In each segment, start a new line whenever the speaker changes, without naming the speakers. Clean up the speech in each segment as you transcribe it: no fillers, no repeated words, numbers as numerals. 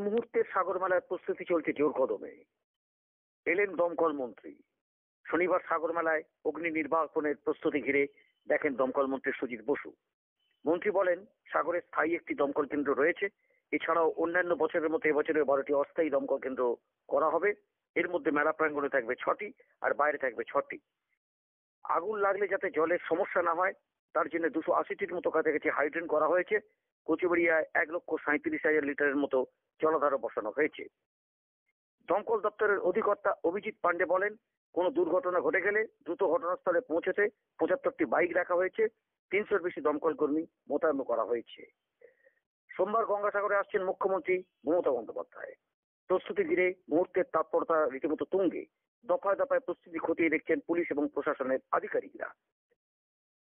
মুহূর্তের সাগরমেলার প্রস্তুতি চলছে জোর কদমে। এলেন দমকল মন্ত্রী। শনিবার সাগরমেলায় অগ্নি নির্বাপনের প্রস্তুতি ঘিরে দেখেন দমকল মন্ত্রী সুজিত বসু। মন্ত্রী বলেন, সাগরে স্থায়ী একটি দমকল কেন্দ্র রয়েছে। এছাড়াও অন্যান্য বছরের মতো এবছরে 12টি অস্থায়ী দমকল কেন্দ্র করা হবে। এর মধ্যে মেলা প্রাঙ্গণে থাকবে 6টি আর বাইরে থাকবে 6টি। আগুন লাগলে যাতে জলের সমস্যা না হয় তার জন্য 280টির মতো কাছাকাছি হাইড্রেন্ট করা হয়েছে। কচুবেড়িয়ায় 1,37,000 লিটারের মতো জলাধারও বসানো হয়েছে। দমকল দপ্তরের অধিকর্তা অভিজিৎ পান্ডে বলেন, কোনো দুর্ঘটনা ঘটে গেলে দ্রুত ঘটনাস্থলে পৌঁছতে 75টি বাইক রাখা হয়েছে। 300-র বেশি দমকল কর্মী মোতায়েন করা হয়েছে। সোমবার গঙ্গাসাগরে আসছেন মুখ্যমন্ত্রী মমতা বন্দ্যোপাধ্যায়। প্রস্তুতি ঘিরে মুহূর্তের তৎপরতা রীতিমতো তুঙ্গে। দফায় দফায় প্রস্তুতি খতিয়ে দেখছেন পুলিশ এবং প্রশাসনের আধিকারিকরা।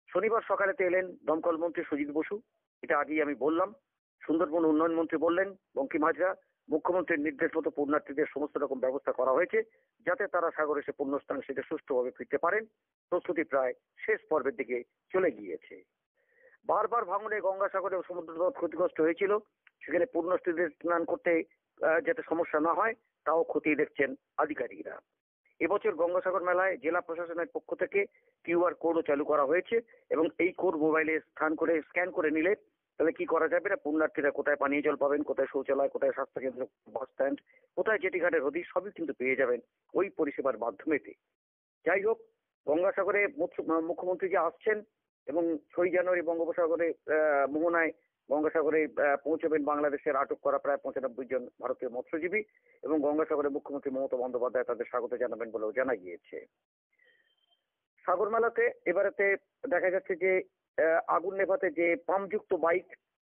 শনিবার সকালেতে এলেন দমকল মন্ত্রী সুজিত বসু। এটা আগেই আমি বললাম। সুন্দরবন উন্নয়ন মন্ত্রী বললেন, বঙ্কিম হাজরা, মুখ্যমন্ত্রীর নির্দেশ মতো পুণ্যার্থীদের সমস্ত রকম ব্যবস্থা করা হয়েছে যাতে তারা সাগরে এসে পুণ্যস্থান সেটা সুষ্ঠুভাবে ফিরতে পারেন। প্রস্তুতি প্রায় শেষ পর্বের দিকে চলে গিয়েছে। বারবার ভাঙনে গঙ্গাসাগরে সমুদ্রপথ ক্ষতিগ্রস্ত হয়েছিল। সেখানে পুণ্যার্থীদের স্নান করতে যাতে সমস্যা না হয় তাও খতিয়ে দেখছেন আধিকারিকরা। এবছর গঙ্গাসাগর মেলায় জেলা প্রশাসনের পক্ষ থেকে কিউআর কোডও চালু করা হয়েছে এবং এই কোড মোবাইলে স্ক্যান করে নিলে তাহলে কি করা যাবে না, পুণ্যার্থীরা কোথায় পানীয় জল পাবেন, কোথায় শৌচালয়, কোথায় স্বাস্থ্যকেন্দ্র, বাস স্ট্যান্ড, কোথায় জেটিঘাটের হদিশ সবই কিন্তু পেয়ে যাবেন ওই পরিষেবার মাধ্যমেতে। যাই হোক, গঙ্গাসাগরে মুখ্যমন্ত্রী যে আসছেন এবং 6 জানুয়ারি বঙ্গোপসাগরে মোহনায় গঙ্গাসাগরে পৌঁছবেন বাংলাদেশের আটক করা প্রায় 95 জন ভারতীয় মৎস্যজীবী এবং গঙ্গাসাগরে মুখ্যমন্ত্রী মমতা বন্দ্যোপাধ্যায় তাদের স্বাগত জানাবেন বলেও জানা গিয়েছে। সাগর মেলাতে এবারেতে দেখা যাচ্ছে যে আগুন নেভাতে যে পাম্পযুক্ত বাইক,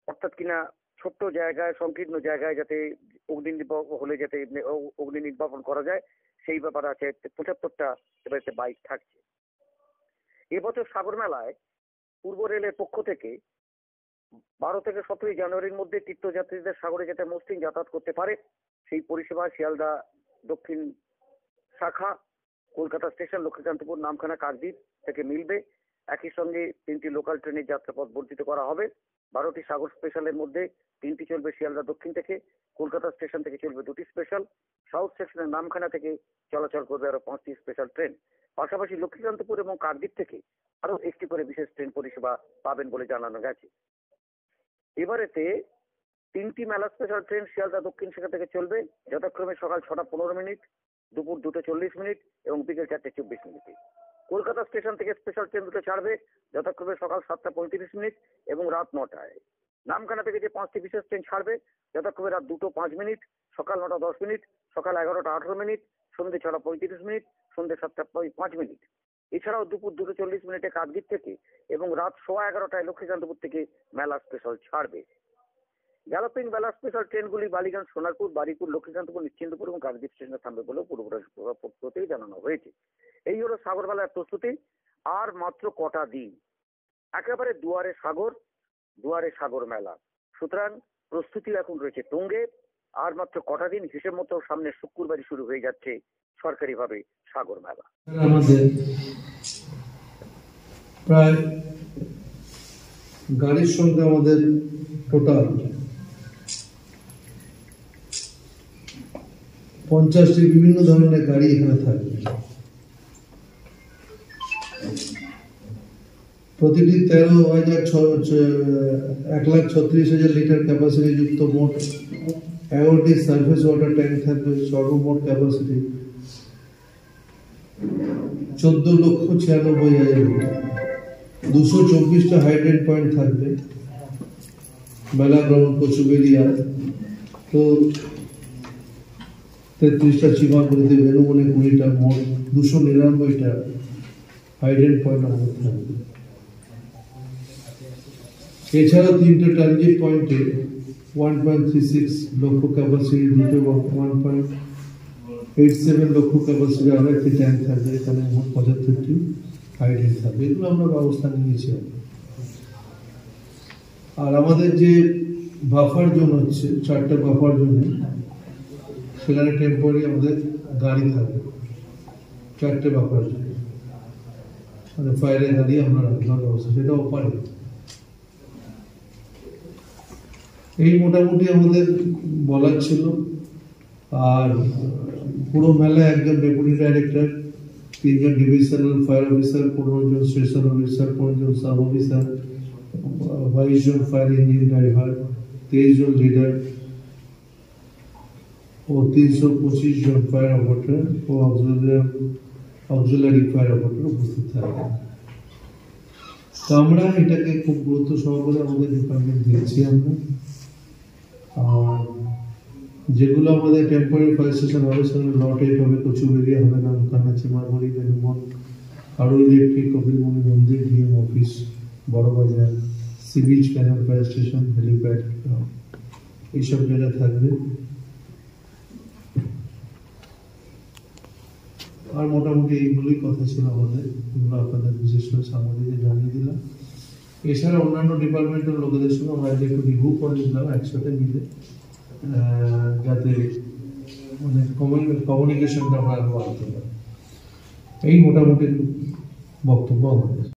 অর্থাৎ কিনা ছোট্ট জায়গায় সংকীর্ণ জায়গায় যাতে অগ্নি নির্বাপন করা যায় সেই ব্যাপারে আছে 75টা এবারে বাইক থাকছে। এবছর সাগর মেলায় পূর্ব রেলের পক্ষ থেকে 12 থেকে 17 জানুয়ারির মধ্যে তীর্থযাত্রীদের সাগরে যাতে মসৃণ যাতায়াত করতে পারে সেই পরিষেবা শিয়ালদা দক্ষিণ শাখা, কলকাতা স্টেশন, লক্ষ্মীকান্তপুর, নামখানা, কাকদ্বীপ থেকে মিলবে। একই সঙ্গে 3টি লোকাল ট্রেনের যাত্রাপথ বর্ধিত করা হবে। 12টি সাগর স্পেশালের মধ্যে 3টি চলবে শিয়ালদা দক্ষিণ থেকে, কলকাতা স্টেশন থেকে চলবে 2টি স্পেশাল, সাউথ সেকশনের নামখানা থেকে চলাচল করবে আরো 5টি স্পেশাল ট্রেন। পাশাপাশি লক্ষ্মীকান্তপুর এবং কাকদ্বীপ থেকে আরো একটি করে বিশেষ ট্রেন পরিষেবা পাবেন বলে জানানো গেছে। এবারেতে 3টি মেলা স্পেশাল ট্রেন শিয়ালদা দক্ষিণ শাখা থেকে চলবে, যথাক্রমে সকাল 6টা 15 মিনিট, দুপুর 2টা 40 মিনিট এবং বিকেল 4টে 24 মিনিটে। কলকাতা স্টেশন থেকে স্পেশাল ট্রেন দুটো ছাড়বে, যথাক্রমে সকাল 7টা 35 মিনিট এবং রাত 9টায়। নামখানা থেকে যে 5টি বিশেষ ট্রেন ছাড়বে, যথাক্রমে রাত 2টো 5 মিনিট, সকাল 9টা 10 মিনিট, সকাল 11টা 18 মিনিট, সন্ধ্যে 6টা 35 মিনিট, সন্ধ্যে 7টা 5 মিনিট। এছাড়াও দুপুর 2টো 40 মিনিটে কাকদ্বীপ থেকে এবং রাত 11:15টায় লক্ষ্মীকান্তপুর থেকে মেলা স্পেশাল ছাড়বে। গ্যালোপিং মেলা স্পেশাল ট্রেনগুলি বালিগঞ্জ, সোনারপুর, বারুইপুর, লক্ষ্মীকান্তপুর, নিশ্চিন্তপুর এবং কাকদ্বীপ স্টেশনে থামবে বলেও পূর্বপ্রতেই জানানো হয়েছে। এই হলো সাগর মেলার প্রস্তুতি। আর মাত্র কটা দিন, একেবারে দুয়ারে সাগর মেলা। সুতরাং প্রস্তুতি এখন রয়েছে তুঙ্গে। আর মাত্র কটা দিন, হিসেব মতো সামনে শুক্রবারই শুরু হয়ে যাচ্ছে সরকারিভাবে সাগর মেলা।
আমাদের প্রায় গাড়ির সংখ্যা আমাদের টোটাল 50টি বিভিন্ন ধরনের গাড়ি এখানে থাকবে। প্রতিটি 1,36,000 লিটার ক্যাপাসিটি যুক্ত মোট 11টি সার্ফেস ওয়াটার ট্যাঙ্ক থাকবে। সর্বমোট ক্যাপাসিটি 14,96,000 লিটার। 224টা হাইড্রেন্ট পয়েন্ট থাকবে মেলা গ্রাউন্ড কচুবেড়িয়া। তো 33টা চিমাগুড়িতে, বেনুবনে 20টা, মোট 299টা হাইড্রেন্ট পয়েন্ট আমাদের থাকবে। এছাড়া 3টে ট্রানজিট পয়েন্টে 1.36 লক্ষ ক্যাপাসিটি, 2টো 1.87 লক্ষ ক্যাপাসিটি আরো একটি ট্যাঙ্ক থাকবে। এখানে মোট 75টি হাইড্রেন্ট থাকবে। এগুলো আমরা ব্যবস্থা নিয়েছি। আর আমাদের যে বাফার জোন হচ্ছে 4টে বাফার জোনে, সেখানে টেম্পোরারি আমাদের গাড়ি থাকবে 4টে বাফার জোন, মানে ফায়ারের গাড়ি আমরা রাখলাম ব্যবস্থা, সেটা ওপারে। এই মোটামুটি আমাদের বলার ছিল। আর পুরো মেলায় একজন ডেপুটি ডাইরেক্টর, 3 জন ডিভিশনাল ফায়ার অফিসার, 15 জন স্টেশন অফিসার, 15 জন সাব অফিসার, 22 জন ফায়ার ইঞ্জিন ড্রাইভার, 23 জন লিডার ও 325 জন ফায়ার অপারেটর ও অক্সিলারি ফায়ার অপারেটর উপস্থিত থাকবেন। তো আমরা এটাকে খুব গুরুত্ব সহকারে আমাদের ডিপার্টমেন্ট দিচ্ছি আমরা। আর যেগুলো আমাদের টেম্পোরারি ফায়ার স্টেশন হবে সেগুলো লট 8 হবে, কচুবেরিয়া হবে, নামখানা, চিমারবাড়ি, বেনুমন, আরো ইলেকট্রিক, কপিলমুনি মন্দির, DM office, Barabazar, sea beach, canal fire station, helipad, এইসব জায়গায় থাকবে। আর মোটামুটি এইগুলোই কথা ছিল আমাদের, এগুলো আপনাদের বিশেষ করে সাংবাদিকদের জানিয়ে দিলাম। এছাড়া অন্যান্য ডিপার্টমেন্টের লোকেদের সঙ্গে আমরা একটু রিভিউ করে নিলাম একসাথে মিলে, যাতে মানে কমিউনিকেশনটা আমরা আরো বাড়তে পারি। এই মোটামুটি বক্তব্য আমাদের।